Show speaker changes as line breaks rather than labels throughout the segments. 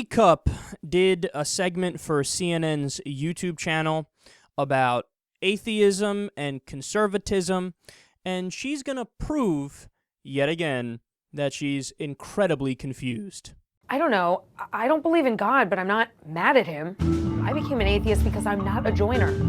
Cupp did a segment for CNN's YouTube channel about atheism and conservatism, and she's going to prove, yet again, that she's incredibly confused.
I don't know. I don't believe in God, but I'm not mad at him. I became an atheist because I'm not a joiner.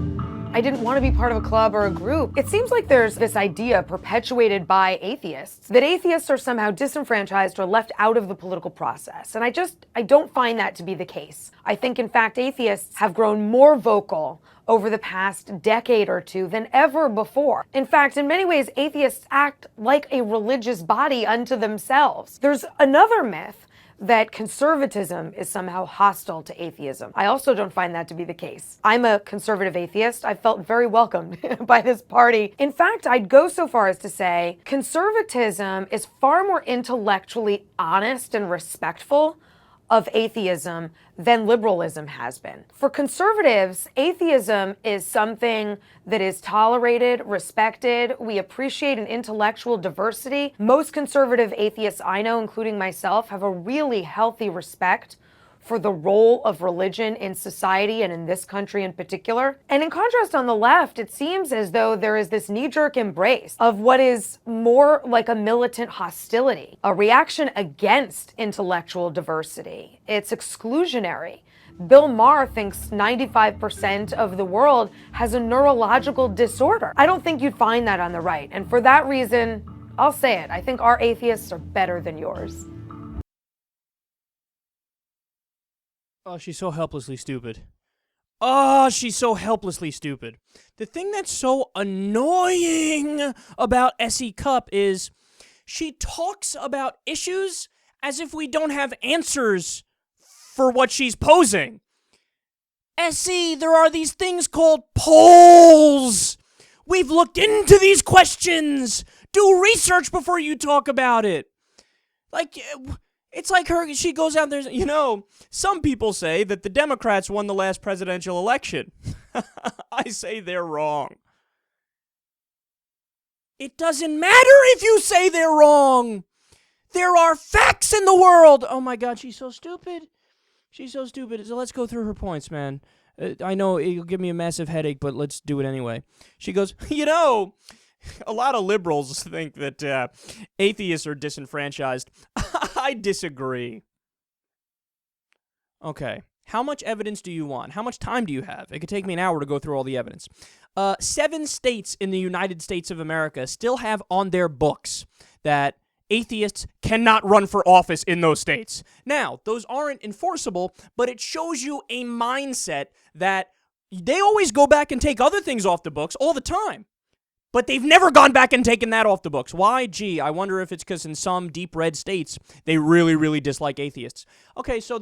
I didn't want to be part of a club or a group. It seems like there's this idea perpetuated by atheists that atheists are somehow disenfranchised or left out of the political process. And I don't find that to be the case. I think, in fact, atheists have grown more vocal over the past decade or two than ever before. In fact, in many ways, atheists act like a religious body unto themselves. There's another myth that conservatism is somehow hostile to atheism. I also don't find that to be the case. I'm a conservative atheist. I felt very welcomed by this party. In fact, I'd go so far as to say conservatism is far more intellectually honest and respectful of atheism than liberalism has been. For conservatives, atheism is something that is tolerated, respected. We appreciate an intellectual diversity. Most conservative atheists I know, including myself, have a really healthy respect for the role of religion in society and in this country in particular. And in contrast, on the left, it seems as though there is this knee-jerk embrace of what is more like a militant hostility, a reaction against intellectual diversity. It's exclusionary. Bill Maher thinks 95% of the world has a neurological disorder. I don't think you'd find that on the right. And for that reason, I'll say it, I think our atheists are better than yours.
Oh, she's so helplessly stupid. Oh, she's so helplessly stupid. The thing that's so annoying about Cupp is she talks about issues as if we don't have answers for what she's posing. There are these things called polls. We've looked into these questions. Do research before you talk about it. It's like she goes out there, some people say that the Democrats won the last presidential election. I say they're wrong. It doesn't matter if you say they're wrong. There are facts in the world. Oh my God, she's so stupid. She's so stupid. So let's go through her points, man. I know it'll give me a massive headache, but let's do it anyway. She goes, a lot of liberals think that atheists are disenfranchised. I disagree. Okay. How much evidence do you want? How much time do you have? It could take me an hour to go through all the evidence. 7 states in the United States of America still have on their books that atheists cannot run for office in those states. Now, those aren't enforceable, but it shows you a mindset that they always go back and take other things off the books all the time. But they've never gone back and taken that off the books. Why? Gee, I wonder if it's because in some deep red states, they really, really dislike atheists. Okay, so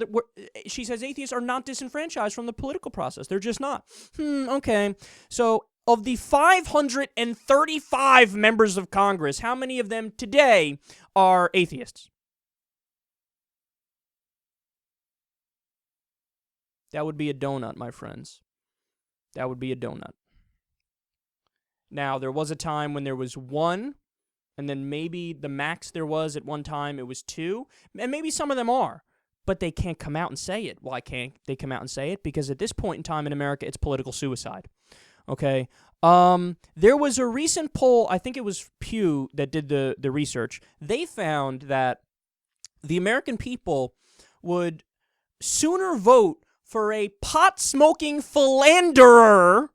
she says atheists are not disenfranchised from the political process. They're just not. Okay. So of the 535 members of Congress, how many of them today are atheists? That would be a donut, my friends. That would be a donut. Now, there was a time when there was 1, and then maybe the max there was at one time, it was 2, and maybe some of them are, but they can't come out and say it. Why can't they come out and say it? Because at this point in time in America, it's political suicide, okay? There was a recent poll, I think it was Pew that did the research. They found that the American people would sooner vote for a pot-smoking philanderer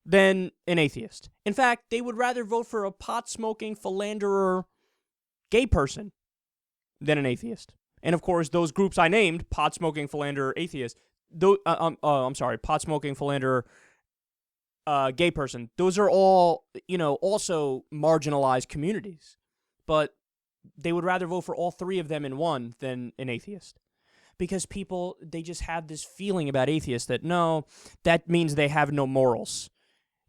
than an atheist. In fact, they would rather vote for a pot-smoking philanderer gay person than an atheist. And of course, those groups I named, pot-smoking philanderer atheist, pot-smoking philanderer gay person, those are all, also marginalized communities. But they would rather vote for all 3 of them in one than an atheist. Because people, they just have this feeling about atheists that, no, that means they have no morals.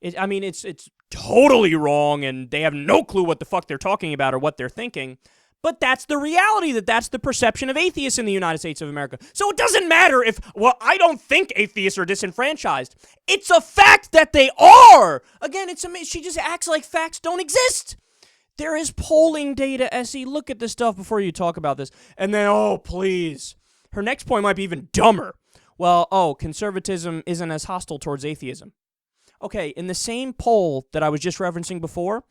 It's totally wrong, and they have no clue what the fuck they're talking about or what they're thinking. But that's the reality, that's the perception of atheists in the United States of America. So it doesn't matter if, I don't think atheists are disenfranchised. It's a fact that they are. Again, she just acts like facts don't exist. There is polling data, Essie. Look at this stuff before you talk about this. And then, oh, please. Her next point might be even dumber. Well, conservatism isn't as hostile towards atheism. Okay, in the same poll that I was just referencing before,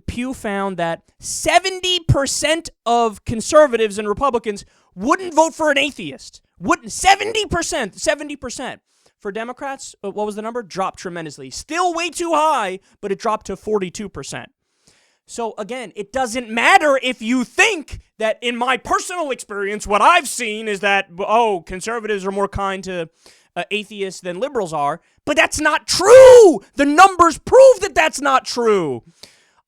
Pew found that 70% of conservatives and Republicans wouldn't vote for an atheist. Wouldn't 70%. For Democrats, what was the number? Dropped tremendously. Still way too high, but it dropped to 42%. So again, it doesn't matter if you think that, in my personal experience, what I've seen is that, conservatives are more kind to atheists than liberals are, but that's not true! The numbers prove that that's not true!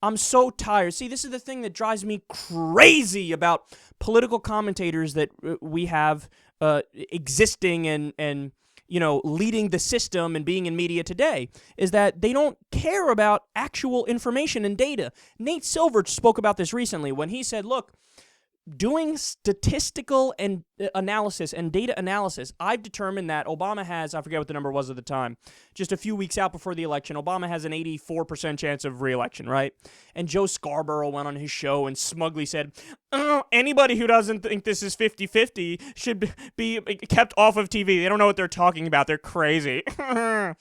I'm so tired. See, this is the thing that drives me crazy about political commentators that we have existing and leading the system and being in media today, is that they don't care about actual information and data. Nate Silver spoke about this recently when he said, look, doing statistical and analysis and data analysis, I've determined that Obama has, I forget what the number was at the time, just a few weeks out before the election, Obama has an 84% chance of re-election, right? And Joe Scarborough went on his show and smugly said, anybody who doesn't think this is 50-50 should be kept off of TV. They don't know what they're talking about. They're crazy. And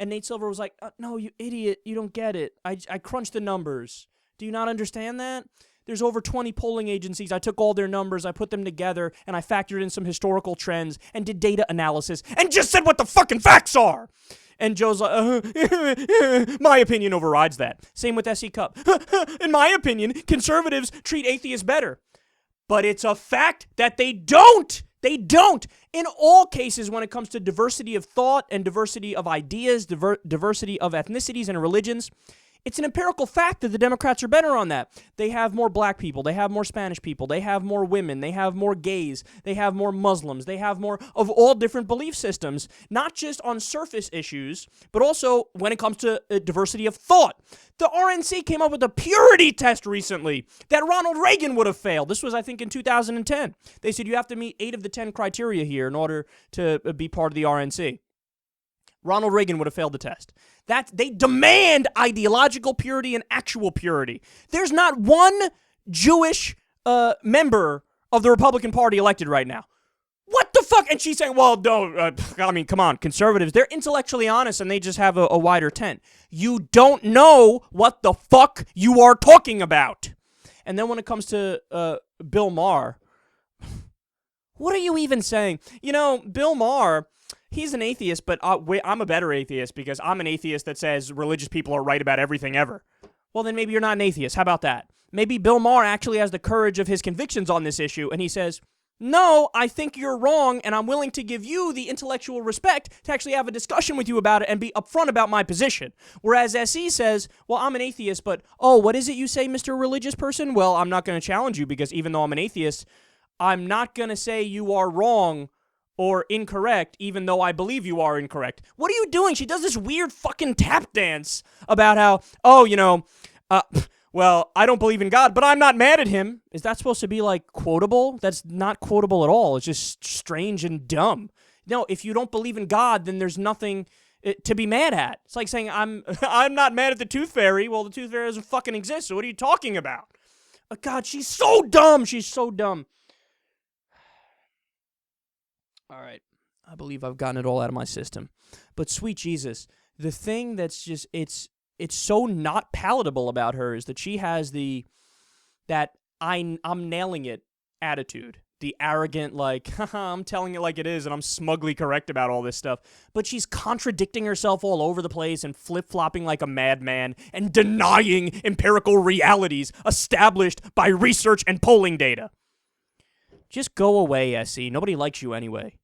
Nate Silver was like, no, you idiot. You don't get it. I crunched the numbers. Do you not understand that? There's over 20 polling agencies. I took all their numbers, I put them together, and I factored in some historical trends and did data analysis and just said what the fucking facts are. And Joe's like, my opinion overrides that. Same with S.E. Cupp. In my opinion, conservatives treat atheists better. But it's a fact that they don't. They don't. In all cases, when it comes to diversity of thought and diversity of ideas, diversity of ethnicities and religions, it's an empirical fact that the Democrats are better on that. They have more black people. They have more Spanish people. They have more women. They have more gays. They have more Muslims. They have more of all different belief systems, not just on surface issues, but also when it comes to diversity of thought. The RNC came up with a purity test recently that Ronald Reagan would have failed. This was, I think, in 2010. They said you have to meet 8 of the 10 criteria here in order to be part of the RNC. Ronald Reagan would have failed the test. They demand ideological purity and actual purity. There's not one Jewish member of the Republican Party elected right now. What the fuck? And she's saying, well, no, come on, conservatives, they're intellectually honest and they just have a wider tent. You don't know what the fuck you are talking about. And then when it comes to Bill Maher, what are you even saying? Bill Maher, he's an atheist, but I'm a better atheist because I'm an atheist that says religious people are right about everything ever. Well, then maybe you're not an atheist. How about that? Maybe Bill Maher actually has the courage of his convictions on this issue, and he says, no, I think you're wrong, and I'm willing to give you the intellectual respect to actually have a discussion with you about it and be upfront about my position. Whereas SE says, well, I'm an atheist, but, what is it you say, Mr. Religious Person? Well, I'm not going to challenge you because even though I'm an atheist, I'm not going to say you are wrong or incorrect, even though I believe you are incorrect. What are you doing? She does this weird fucking tap dance about how, well, I don't believe in God, but I'm not mad at him. Is that supposed to be, quotable? That's not quotable at all. It's just strange and dumb. No, if you don't believe in God, then there's nothing to be mad at. It's like saying, I'm not mad at the Tooth Fairy. Well, the Tooth Fairy doesn't fucking exist, so what are you talking about? God, she's so dumb. She's so dumb. All right, I believe I've gotten it all out of my system. But sweet Jesus, the thing that's just, it's so not palatable about her is that she has that I'm nailing it attitude. The arrogant, I'm telling it like it is and I'm smugly correct about all this stuff. But she's contradicting herself all over the place and flip-flopping like a madman and denying empirical realities established by research and polling data. Just go away, SE. Nobody likes you anyway.